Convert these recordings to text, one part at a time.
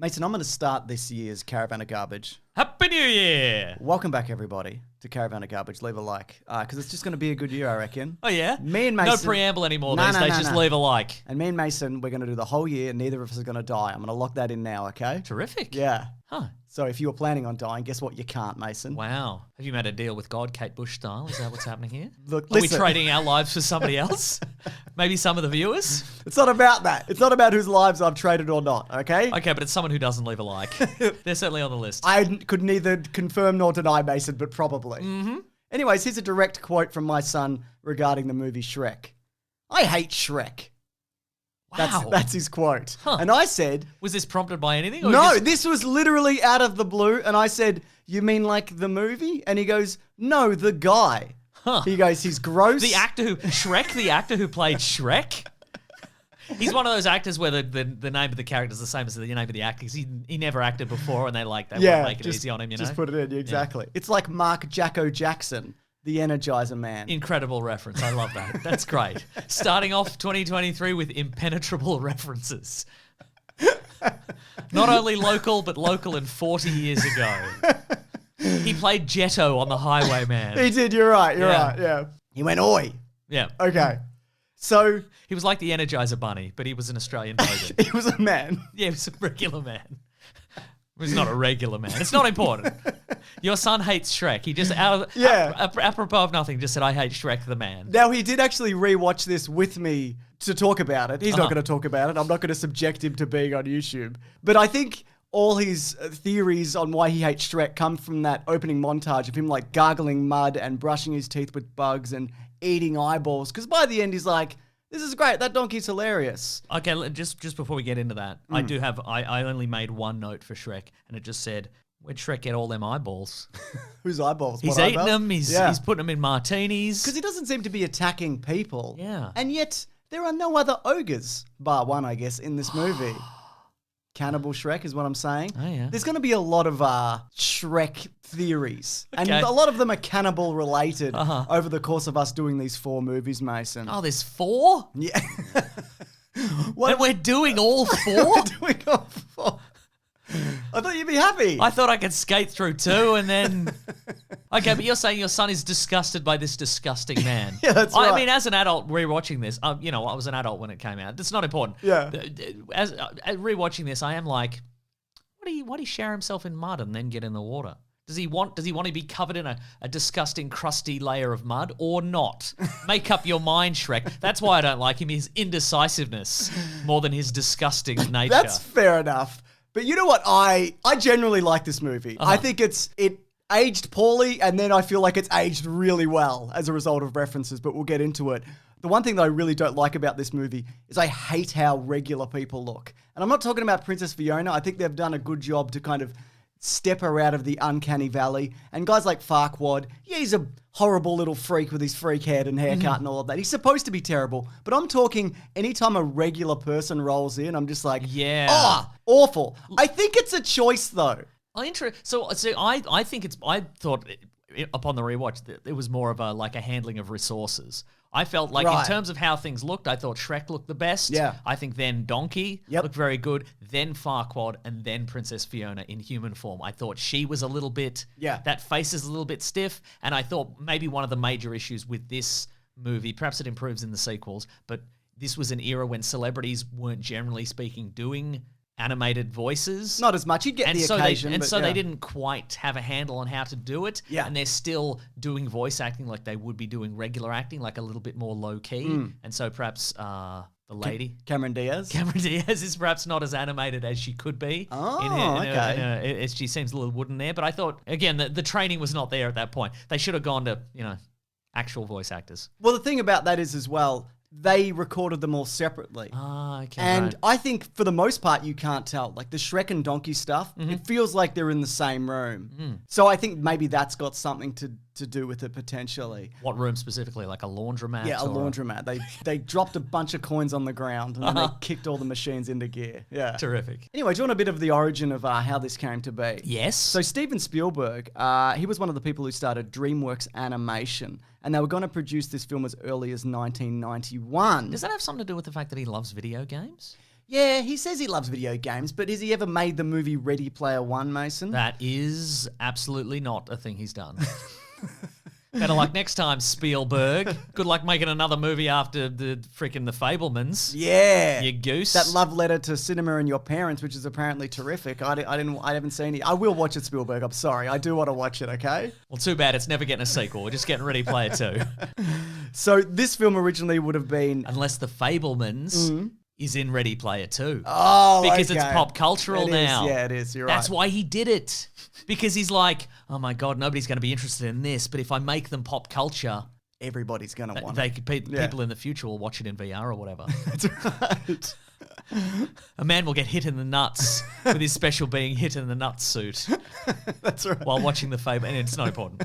Mason, I'm going to start this year's Caravan of Garbage. Happy New Year! Welcome back, everybody, to Caravan of Garbage. Leave a like, because it's just going to be a good year, I reckon. Oh, yeah? Me and Mason... No preamble anymore these days, just leave a like. And me and Mason, we're going to do the whole year. Neither of us are going to die. I'm going to lock that in now, okay? Terrific. Yeah. Huh. So if you were planning on dying, guess what? You can't, Mason. Wow. Have you made a deal with God, Kate Bush style? Is that what's happening here? Look, Are we trading our lives for somebody else? Maybe some of the viewers? It's not about that. It's not about whose lives I've traded or not, okay? Okay, but it's someone who doesn't leave a like. They're certainly on the list. I could neither confirm nor deny, Mason, but probably. Mm-hmm. Anyways, here's a direct quote from my son regarding the movie Shrek. I hate Shrek. Wow. That's his quote. Huh. And I said... Was this prompted by anything? Or No, this was literally out of the blue. And I said, you mean like the movie? And he goes, no, the guy. Huh. He goes, he's gross. The actor who played Shrek? He's one of those actors where the name of the character is the same as the name of the actor. He never acted before and they want to make it easy on him, you know? Just put it in, exactly. Yeah. It's like Mark Jacko Jackson, the Energizer Man. Incredible reference. I love that. That's great. Starting off 2023 with impenetrable references. Not only local, but local and 40 years ago. He played Jetto on The Highwayman. He did, you're right, yeah. He went, oi. Yeah. Okay. So... He was like the Energizer Bunny, but he was an Australian bogan. He was a man. Yeah, he was a regular man. He's not a regular man. It's not important. Your son hates Shrek. He just, apropos of nothing, just said, I hate Shrek the man. Now, he did actually rewatch this with me to talk about it. He's not going to talk about it. I'm not going to subject him to being on YouTube. But I think all his theories on why he hates Shrek come from that opening montage of him like gargling mud and brushing his teeth with bugs and eating eyeballs. Because by the end, he's like... This is great. That donkey's hilarious. Okay, just before we get into that, I only made one note for Shrek, and it just said, where'd Shrek get all them eyeballs? Whose eyeballs? He's eating them. He's putting them in martinis. Because he doesn't seem to be attacking people. Yeah. And yet, there are no other ogres, bar one, I guess, in this movie. Cannibal Shrek is what I'm saying. Oh, yeah. There's going to be a lot of Shrek theories. Okay. And a lot of them are cannibal related over the course of us doing these 4 movies, Mason. Oh, there's 4? Yeah. And we're doing all 4? We're doing all 4. I thought you'd be happy. I thought I could skate through 2 and then... Okay, but you're saying your son is disgusted by this disgusting man. Yeah, that's right. I mean, as an adult rewatching this, I was an adult when it came out. That's not important. Yeah. As rewatching this, I am like, why do he shower himself in mud and then get in the water? Does he want to be covered in a disgusting, crusty layer of mud or not? Make up your mind, Shrek. That's why I don't like him, his indecisiveness more than his disgusting nature. That's fair enough. But you know what? I generally like this movie. I think it aged poorly, and then I feel like it's aged really well as a result of references, but we'll get into it. The one thing that I really don't like about this movie is I hate how regular people look. And I'm not talking about Princess Fiona. I think they've done a good job to kind of step her out of the uncanny valley. And guys like Farquaad, he's a horrible little freak with his freak head and haircut and all of that. He's supposed to be terrible. But I'm talking anytime a regular person rolls in, I'm just like, awful. I think it's a choice, though. So I think I thought upon the rewatch that it was more of a handling of resources. I felt like in terms of how things looked, I thought Shrek looked the best. Yeah. I think then Donkey looked very good, then Farquaad, and then Princess Fiona in human form. I thought she was a little bit, that face is a little bit stiff, and I thought maybe one of the major issues with this movie, perhaps it improves in the sequels, but this was an era when celebrities weren't generally speaking doing animated voices. Not as much. You'd get the occasion. They didn't quite have a handle on how to do it. Yeah. And they're still doing voice acting like they would be doing regular acting, like a little bit more low-key. And so perhaps the lady... Cameron Diaz is perhaps not as animated as she could be. Okay. She seems a little wooden there. But I thought, again, the training was not there at that point. They should have gone to, actual voice actors. Well, the thing about that is as well... They recorded them all separately. Okay. And I think for the most part, you can't tell. Like the Shrek and Donkey stuff, it feels like they're in the same room. So I think maybe that's got something to do with it potentially. What room specifically? Like a laundromat? Yeah, a laundromat. They dropped a bunch of coins on the ground and then they kicked all the machines into gear. Yeah. Terrific. Anyway, do you want a bit of the origin of how this came to be? Yes. So Steven Spielberg, he was one of the people who started DreamWorks Animation. And they were going to produce this film as early as 1991. Does that have something to do with the fact that he loves video games? Yeah, he says he loves video games, but has he ever made the movie Ready Player One, Mason? That is absolutely not a thing he's done. Better luck next time, Spielberg. Good luck making another movie after the Fabelmans. Yeah. You goose. That love letter to cinema and your parents, which is apparently terrific. I haven't seen it. I will watch it, Spielberg. I'm sorry. I do want to watch it, okay? Well, too bad. It's never getting a sequel. We're just getting Ready Player 2. So this film originally would have been... Unless the Fabelmans... is in Ready Player 2. Oh, because it's pop cultural now. Yeah, it is. You're right. That's why he did it. Because he's like, oh my God, nobody's going to be interested in this, but if I make them pop culture, everybody's going to want it. People in the future will watch it in VR or whatever. That's right. A man will get hit in the nuts with his special being hit in the nuts suit. That's right. While watching the Fable, and it's not important.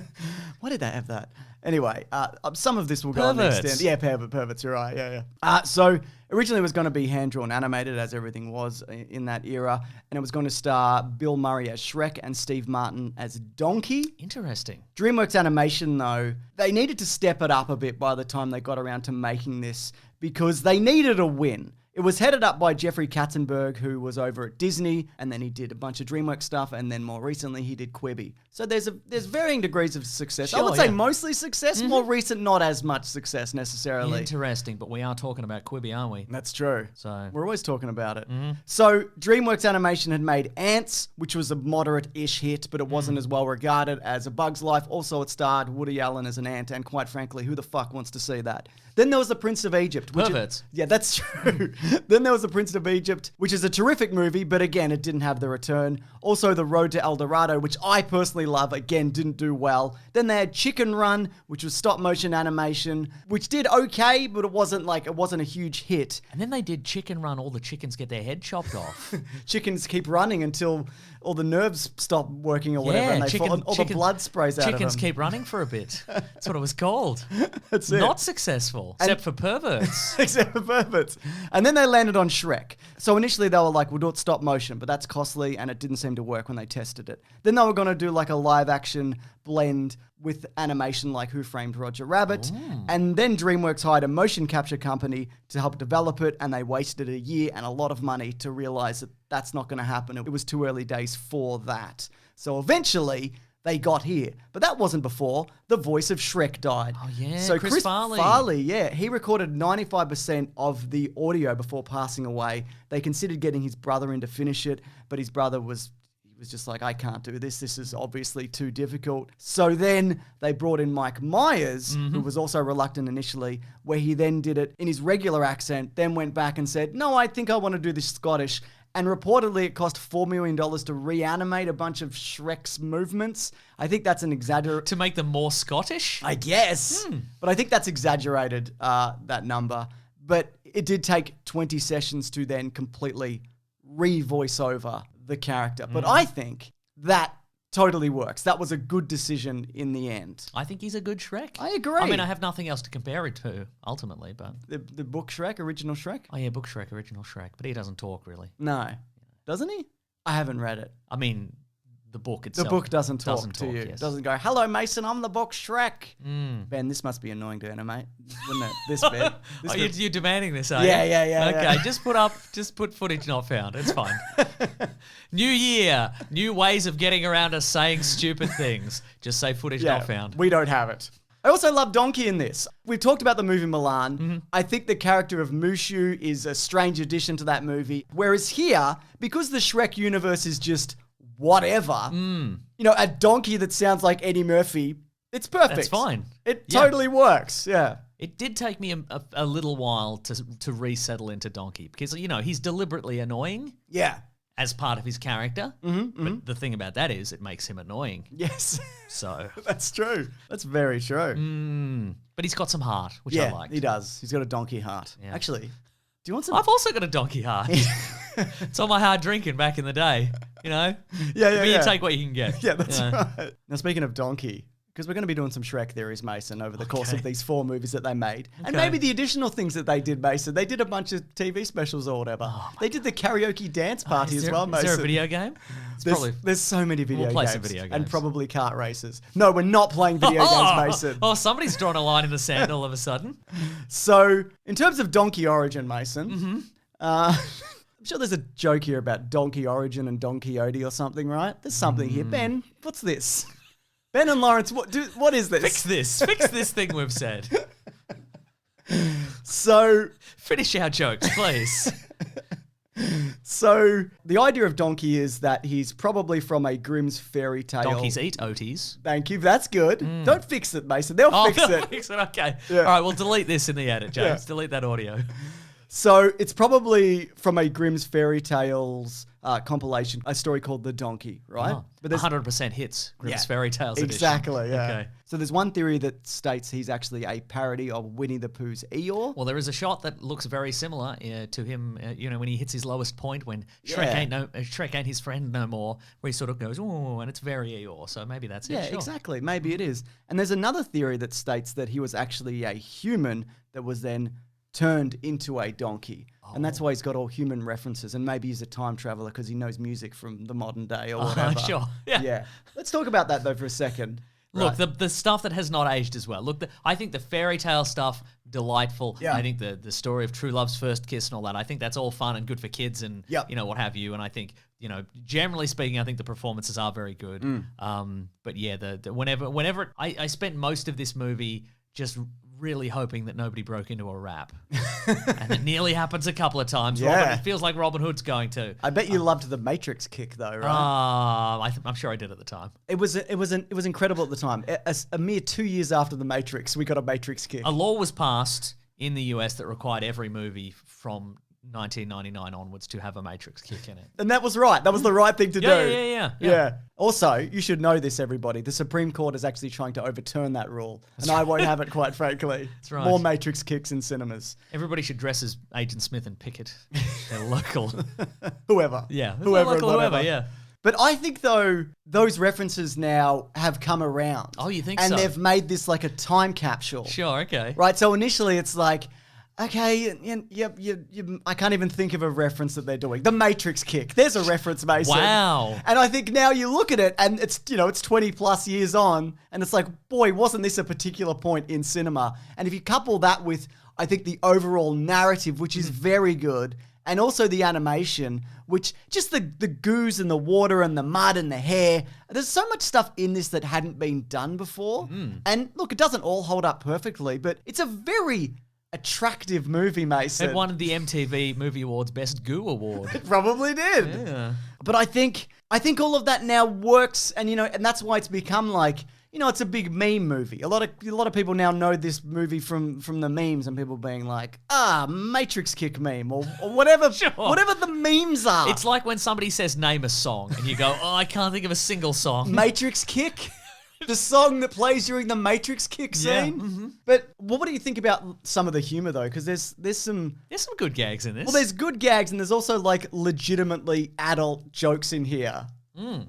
Why did they have that? Anyway, some of this will go on the extent. Yeah, perverts, you're right. Yeah. So originally it was going to be hand-drawn animated, as everything was in that era, and it was going to star Bill Murray as Shrek and Steve Martin as Donkey. Interesting. DreamWorks Animation, though, they needed to step it up a bit by the time they got around to making this because they needed a win. It was headed up by Jeffrey Katzenberg, who was over at Disney, and then he did a bunch of DreamWorks stuff, and then more recently he did Quibi. So there's varying degrees of success. I would say mostly success, more recent, not as much success necessarily. Interesting, but we are talking about Quibi, aren't we? That's true. So we're always talking about it. So DreamWorks Animation had made Ants, which was a moderate-ish hit, but it wasn't as well regarded as A Bug's Life. Also, it starred Woody Allen as an ant, and quite frankly, who the fuck wants to see that? Then there was The Prince of Egypt. Perverts. Yeah, that's true. Then there was The Prince of Egypt, which is a terrific movie, but again, it didn't have the return. Also, The Road to El Dorado, which I personally love, again, didn't do well. Then they had Chicken Run, which was stop-motion animation, which did okay, but it wasn't a huge hit. And then they did Chicken Run, all the chickens get their head chopped off. Chickens keep running until all the nerves stop working or whatever, and the blood sprays out of them. Chickens keep running for a bit. That's what it was called. That's it. Not successful, except for perverts. Except for perverts. And then they landed on Shrek. So initially they were like, we'll do it stop motion, but that's costly, and it didn't seem to work when they tested it. Then they were going to do like a live action blend with animation like Who Framed Roger Rabbit. And then DreamWorks hired a motion capture company to help develop it, and they wasted a year and a lot of money to realize that that's not going to happen. It was too early days for that. So eventually they got here. But that wasn't before the voice of Shrek died. Oh, yeah, so Chris Farley. Yeah, he recorded 95% of the audio before passing away. They considered getting his brother in to finish it, but his brother was just like, I can't do this. This is obviously too difficult. So then they brought in Mike Myers, who was also reluctant initially, where he then did it in his regular accent, then went back and said, no, I think I want to do this Scottish. And reportedly it cost $4 million to reanimate a bunch of Shrek's movements. I think that's an exaggeration. To make them more Scottish? I guess. But I think that's exaggerated, that number. But it did take 20 sessions to then completely re-voice over the character. But I think that totally works. That was a good decision in the end. I think he's a good Shrek. I agree. I mean, I have nothing else to compare it to, ultimately, but... The book Shrek, original Shrek? Oh, yeah, book Shrek, original Shrek. But he doesn't talk, really. No. Doesn't he? I haven't read it. I mean, the book itself... The book doesn't talk to you. Yes. Doesn't go, hello, Mason, I'm the book Shrek. Ben, this must be annoying to animate, wouldn't it? This bit. You're demanding this, are you? Yeah. Okay, just put footage not found. It's fine. New year, new ways of getting around us saying stupid things. Just say footage not found. We don't have it. I also love Donkey in this. We've talked about the movie Milan. I think the character of Mushu is a strange addition to that movie. Whereas here, because the Shrek universe is just whatever, a donkey that sounds like Eddie Murphy, it's perfect. That's fine. It totally works, yeah. It did take me a little while to resettle into Donkey because, he's deliberately annoying. Yeah. As part of his character. But the thing about that is it makes him annoying. Yes. So. That's true. That's very true. But he's got some heart, which I like. He does. He's got a donkey heart. Yeah. Actually, do you want some? I've also got a donkey heart. It's all my hard drinking back in the day, Yeah. You take what you can get. Yeah, that's right. Now, speaking of donkey, because we're going to be doing some Shrek theories, Mason, over the course of these 4 movies that they made. And maybe the additional things that they did, Mason. They did a bunch of TV specials or whatever. They did the karaoke dance party as well, Mason. Is there a video game? There's so many video games. We'll play some video games. And probably kart races. No, we're not playing video games, Mason. Oh, somebody's drawn a line in the sand all of a sudden. So, in terms of donkey origin, Mason, I'm sure there's a joke here about Donkey Origin and Don Quixote or something, right? There's something here. Ben, what's this? Ben and Lawrence, what is this? Fix this. Fix this thing we've said. So... Finish our jokes, please. So the idea of Donkey is that he's probably from a Grimm's fairy tale. Donkeys eat oaties. Thank you. That's good. Don't fix it, Mason. They'll fix it. Fix it. Okay. Yeah. All right, we'll delete this in the edit, James. Yeah. Delete that audio. So it's probably from a Grimm's fairy tales compilation, a story called The Donkey, right? Oh, but 100% hits Grimm's Fairy Tales edition. Exactly, yeah. Okay. So there's one theory that states he's actually a parody of Winnie the Pooh's Eeyore. Well, there is a shot that looks very similar to him, when he hits his lowest point when Shrek ain't his friend no more, where he sort of goes, oh, and it's very Eeyore. So maybe that's it. Yeah, sure. exactly. Maybe it is. And there's another theory that states that he was actually a human that was then turned into a donkey. And that's why he's got all human references. And maybe he's a time traveler because he knows music from the modern day or whatever. Sure. Yeah. Let's talk about that, though, for a second. Look, the stuff that has not aged as well. Look, I think the fairy tale stuff, delightful. Yeah. I think the story of true love's first kiss and all that, I think that's all fun and good for kids and, what have you. And I think, generally speaking, I think the performances are very good. But yeah, whenever I spent most of this movie just really hoping that nobody broke into a rap. And it nearly happens a couple of times. Yeah. It feels like Robin Hood's going to. I bet you loved the Matrix kick, though, right? I'm sure I did at the time. It was incredible at the time. A mere 2 years after the Matrix, we got a Matrix kick. A law was passed in the US that required every movie from 1999 onwards to have a Matrix kick in it. And that was right. That was the right thing to do. Yeah. Also, you should know this, everybody. The Supreme Court is actually trying to overturn that rule. And I won't have it, quite frankly. That's right. More Matrix kicks in cinemas. Everybody should dress as Agent Smith and picket. They're local. Whoever. Yeah. Whoever, yeah. But I think, though, those references now have come around. Oh, you think so? And they've made this like a time capsule. Sure, okay. Right, so initially it's like, okay, I can't even think of a reference that they're doing. The Matrix kick. There's a reference, Mason. Wow. And I think now you look at it and it's 20 plus years on and it's like, boy, wasn't this a particular point in cinema? And if you couple that with, I think, the overall narrative, which is very good, and also the animation, which just the goose and the water and the mud and the hair, there's so much stuff in this that hadn't been done before. And look, it doesn't all hold up perfectly, but it's a very attractive movie, Mason. It won the MTV Movie Awards Best Goo Award. It probably did. Yeah. But I think all of that now works, and and that's why it's become like, it's a big meme movie. A lot of people now know this movie from the memes, and people being like, Matrix kick meme or whatever, Sure. whatever the memes are. It's like when somebody says name a song and you go, I can't think of a single song. Matrix kick. The song that plays during the Matrix kick scene. Yeah. Mm-hmm. But what do you think about some of the humor, though? Because there's some good gags in this. Well, there's good gags, and there's also like legitimately adult jokes in here.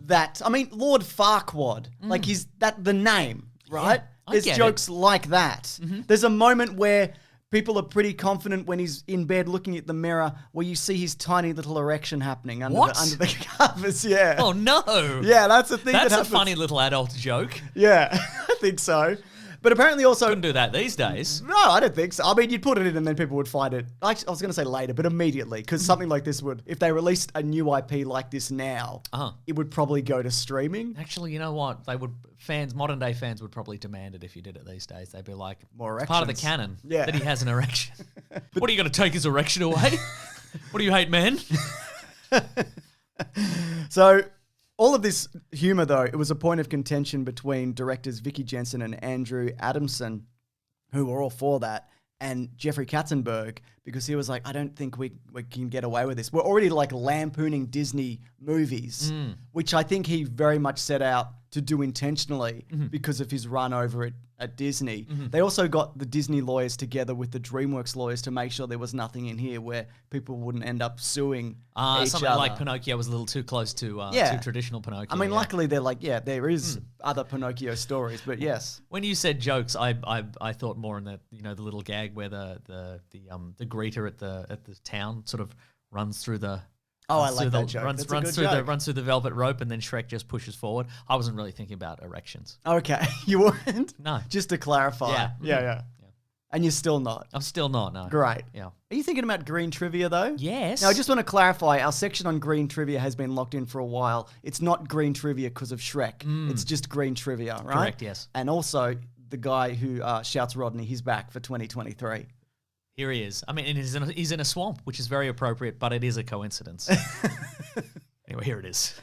That, I mean, Lord Farquaad, like the name, right? I There's get jokes like that. There's a moment where people are pretty confident when he's in bed looking at the mirror where you see his tiny little erection happening under the covers, yeah. Oh, no. Yeah, that's the thing that happens. That's a funny little adult joke. Yeah, I think so. But apparently also... Couldn't do that these days. No, I don't think so. I mean, you'd put it in and then people would find it. Actually, I was going to say later, but immediately. Because something like this would... If they released a new IP like this now, it would probably go to streaming. Actually, you know what? Modern day fans would probably demand it if you did it these days. They'd be like, more erections. Part of the canon that he has an erection. What, are you going to take his erection away? What do you hate, men? So... all of this humor, though, it was a point of contention between directors Vicky Jensen and Andrew Adamson, who were all for that, and Jeffrey Katzenberg, because he was like, I don't think we can get away with this. We're already like lampooning Disney movies, which I think he very much set out to do intentionally because of his run over at Disney. They also got the Disney lawyers together with the DreamWorks lawyers to make sure there was nothing in here where people wouldn't end up suing each something other. Like Pinocchio was a little too close to traditional Pinocchio. I mean, luckily they're like, there is other Pinocchio stories, but yes. When you said jokes, I thought more in that, the little gag where the greeter at the town sort of runs through the... Oh, I like that joke. Runs through the velvet rope, and then Shrek just pushes forward. I wasn't really thinking about erections. Okay, you weren't? No. Just to clarify. Yeah. Yeah. And you're still not? I'm still not, no. Great. Yeah. Are you thinking about green trivia, though? Yes. Now, I just want to clarify, our section on green trivia has been locked in for a while. It's not green trivia because of Shrek. It's just green trivia, right? Correct, yes. And also, the guy who shouts Rodney, he's back for 2023. Here he is. I mean, and he's in a swamp, which is very appropriate, but it is a coincidence. Anyway, here it is.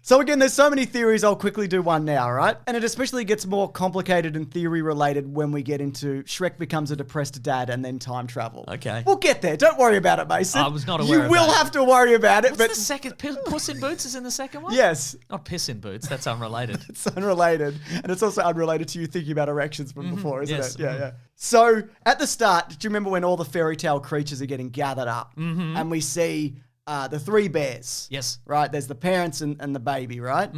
So again, there's so many theories, I'll quickly do one now, right? And it especially gets more complicated and theory-related when we get into Shrek becomes a depressed dad and then time travel. Okay. We'll get there. Don't worry about it, Mason. I was not aware of You will that. have to worry about it. What's the second? Puss in Boots is in the second one? Yes. Not Piss in Boots. That's unrelated. It's unrelated. And it's also unrelated to you thinking about erections from before, isn't Yes. it? Yeah. So at the start, do you remember when all the fairy tale creatures are getting gathered up? And we see the three bears. Yes. Right? There's the parents and the baby, right?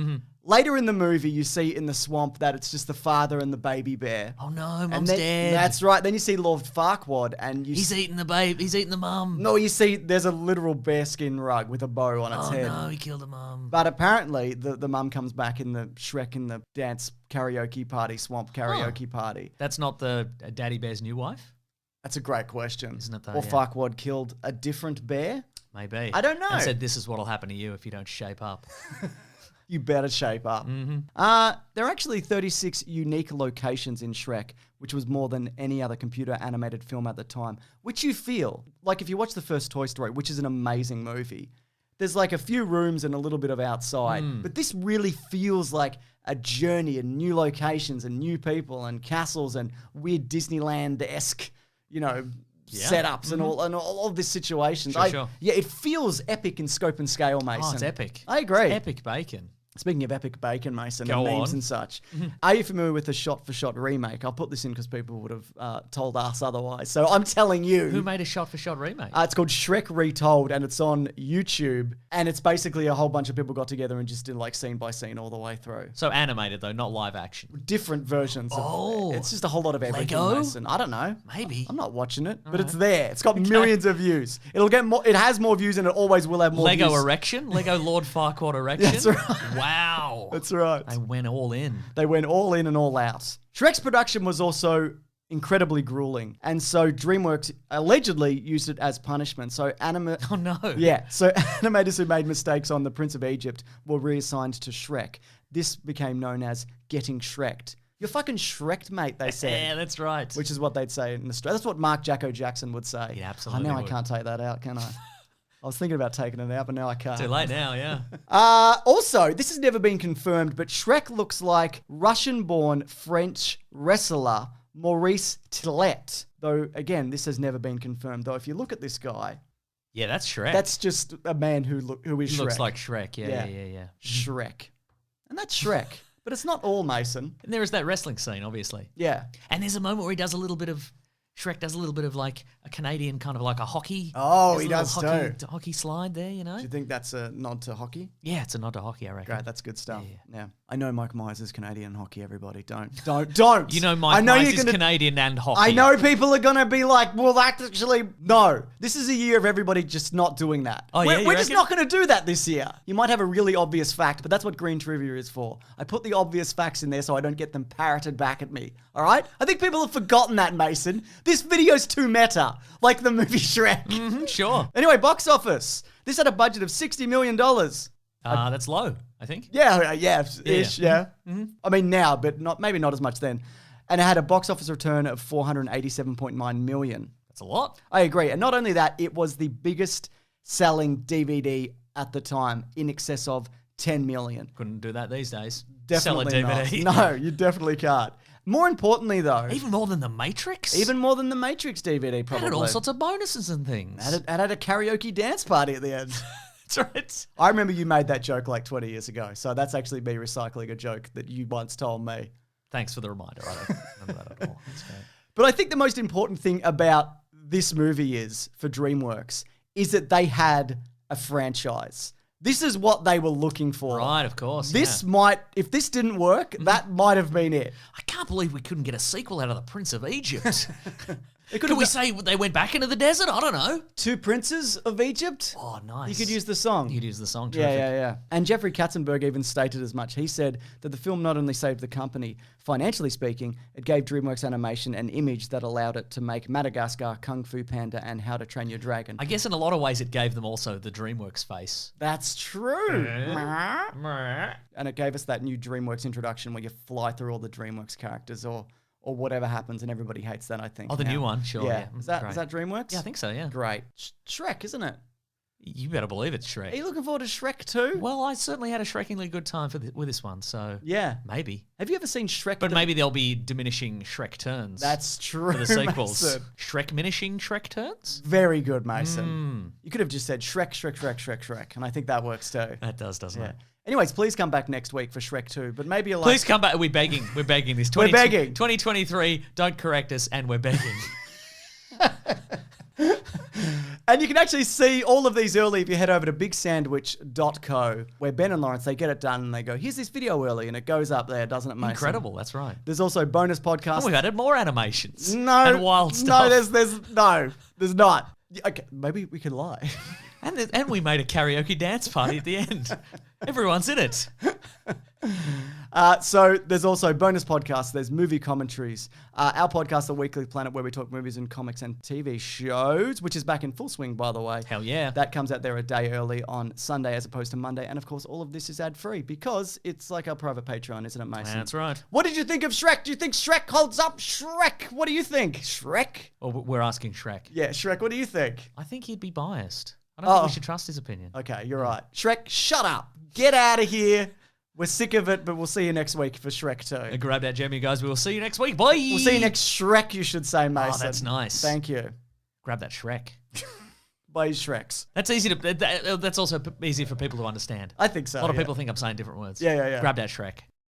Later in the movie, you see in the swamp that it's just the father and the baby bear. Oh no, Mum's dead. That's right. Then you see Lord Farquaad and He's eating the babe. He's eating the mum. No, you see there's a literal bearskin rug with a bow on its head. Oh no, he killed the mum. But apparently the mum comes back in the Shrek in the dance karaoke party, swamp karaoke party. That's not the Daddy Bear's new wife? That's a great question. Isn't it though? Or Yeah. Farquaad killed a different bear? Maybe. I don't know. And said, this is what'll happen to you if you don't shape up. You better shape up. There are actually 36 unique locations in Shrek, which was more than any other computer animated film at the time, which you feel, like if you watch the first Toy Story, which is an amazing movie, there's like a few rooms and a little bit of outside, but this really feels like a journey and new locations and new people and castles and weird Disneyland-esque, setups and all of this situations. Sure. Yeah, it feels epic in scope and scale, Mason. Oh, it's epic. I agree. It's epic bacon. Speaking of epic bacon, Mason, Go and memes on. and such, are you familiar with the shot-for-shot remake? I'll put this in because people would have told us otherwise. So I'm telling you. Who made a shot-for-shot remake? It's called Shrek Retold, and it's on YouTube. And it's basically a whole bunch of people got together and just did like scene by scene all the way through. So animated though, not live action. Different versions. It's just a whole lot of everything, Lego? Mason. I don't know. Maybe. I'm not watching it, but it's there. It's got millions of views. It'll get more. It has more views, and it always will have more Lego views. erection? Lego Lord Farquaad erection? That's right. Wow. That's right. They went all in. They went all in and all out. Shrek's production was also incredibly grueling, and so DreamWorks allegedly used it as punishment. So Oh no. Yeah, so animators who made mistakes on The Prince of Egypt were reassigned to Shrek. This became known as getting Shreked. You're fucking Shreked, mate, they said. Yeah, that's right. Which is what they'd say in Australia. That's what Mark Jacko Jackson would say. He absolutely I know would. I can't take that out, can I? I was thinking about taking it out, but now I can't. Too late now, yeah. Also, this has never been confirmed, but Shrek looks like Russian-born French wrestler Maurice Tillet. Though, again, this has never been confirmed. Though, if you look at this guy, Yeah, that's Shrek. that's just a man who is He Shrek. looks like Shrek. Yeah. Shrek. And that's Shrek. But it's not all, Mason. And there is that wrestling scene, obviously. Yeah. And there's a moment where he does a little bit of Shrek does a little bit of like a Canadian kind of like a hockey. Oh, There's he a does little too. hockey slide there, you know? Do you think that's a nod to hockey? Yeah, it's a nod to hockey, I reckon. Great, that's good stuff. Yeah. Yeah. I know Mike Myers is Canadian hockey, everybody. Don't. You know, I Mike know Myers you're is gonna- Canadian and hockey. I know people are going to be like, well, that's actually... No. This is a year of everybody just not doing that. Oh, yeah, you We're just reckon? not going to do that this year. You might have a really obvious fact, but that's what Green Trivia is for. I put the obvious facts in there so I don't get them parroted back at me. All right? I think people have forgotten that, Mason. This video's too meta, like the movie Shrek. Sure. Anyway, box office. This had a budget of $60 million. That's low, I think. Yeah, ish, yeah. Mm-hmm. I mean now, but maybe not as much then. And it had a box office return of $487.9 million. That's a lot. I agree. And not only that, it was the biggest selling DVD at the time, in excess of 10 million. Couldn't do that these days. Definitely Sell a DVD. not. No, you definitely can't. More importantly, though, Even more than The Matrix? even more than the Matrix DVD, It probably. had all sorts of bonuses and things. It had a karaoke dance party at the end. That's right. I remember you made that joke like 20 years ago. So that's actually me recycling a joke that you once told me. Thanks for the reminder. I don't remember that at all. That's great. But I think the most important thing about this movie is, for DreamWorks, is that they had a franchise. This is what they were looking for. Right, of course. This yeah. might, if this didn't work, that might have been it. I can't believe we couldn't get a sequel out of The Prince of Egypt. Can we say they went back into the desert? I don't know. Two Princes of Egypt? Oh, nice. You could use the song. You could use the song. Terrific. Yeah. And Jeffrey Katzenberg even stated as much. He said that the film not only saved the company, financially speaking, it gave DreamWorks Animation an image that allowed it to make Madagascar, Kung Fu Panda, and How to Train Your Dragon. I guess in a lot of ways it gave them also the DreamWorks face. That's true. And it gave us that new DreamWorks introduction where you fly through all the DreamWorks characters or whatever happens and everybody hates that, I think. Oh, the new one, sure. Yeah. Is that DreamWorks? Yeah, I think so, yeah. Great. Shrek, isn't it? You better believe it's Shrek. Are you looking forward to Shrek too? Well, I certainly had a Shrekingly good time with this one, so yeah, maybe. Have you ever seen Shrek? But maybe there'll be diminishing Shrek turns. That's true. For the sequels. Mason. Shrek-minishing Shrek turns? Very good, Mason. You could have just said Shrek, and I think that works too. That does, doesn't it? Anyways, please come back next week for Shrek 2, but maybe you're like... Please come back. We're begging. We're begging this. We're begging. 2023, don't correct us, and we're begging. And you can actually see all of these early if you head over to bigsandwich.co, where Ben and Lawrence, they get it done and they go, here's this video early, and it goes up there, doesn't it, Mason? Incredible, that's right. There's also bonus podcasts. Oh, we've added more animations. No. And wild stuff. No, there's not. Okay, maybe we can lie. And we made a karaoke dance party at the end. Everyone's in it. So there's also bonus podcasts. There's movie commentaries. Our podcast, The Weekly Planet, where we talk movies and comics and TV shows, which is back in full swing, by the way. Hell yeah. That comes out there a day early on Sunday as opposed to Monday. And of course, all of this is ad-free because it's like our private Patreon, isn't it, Mason? That's right. What did you think of Shrek? Do you think Shrek holds up? Shrek, what do you think? Shrek? Well, we're asking Shrek. Yeah, Shrek, what do you think? I think he'd be biased. I don't think we should trust his opinion. Okay, you're right. Shrek, shut up. Get out of here. We're sick of it, but we'll see you next week for Shrek 2. Grab that gem, you guys. We will see you next week. Bye. We'll see you next Shrek, you should say, Mason. Oh, that's nice. Thank you. Grab that Shrek. Buy Shreks. That's easy to. That's also easy for people to understand. I think so. A lot of people think I'm saying different words. Yeah. Grab that Shrek.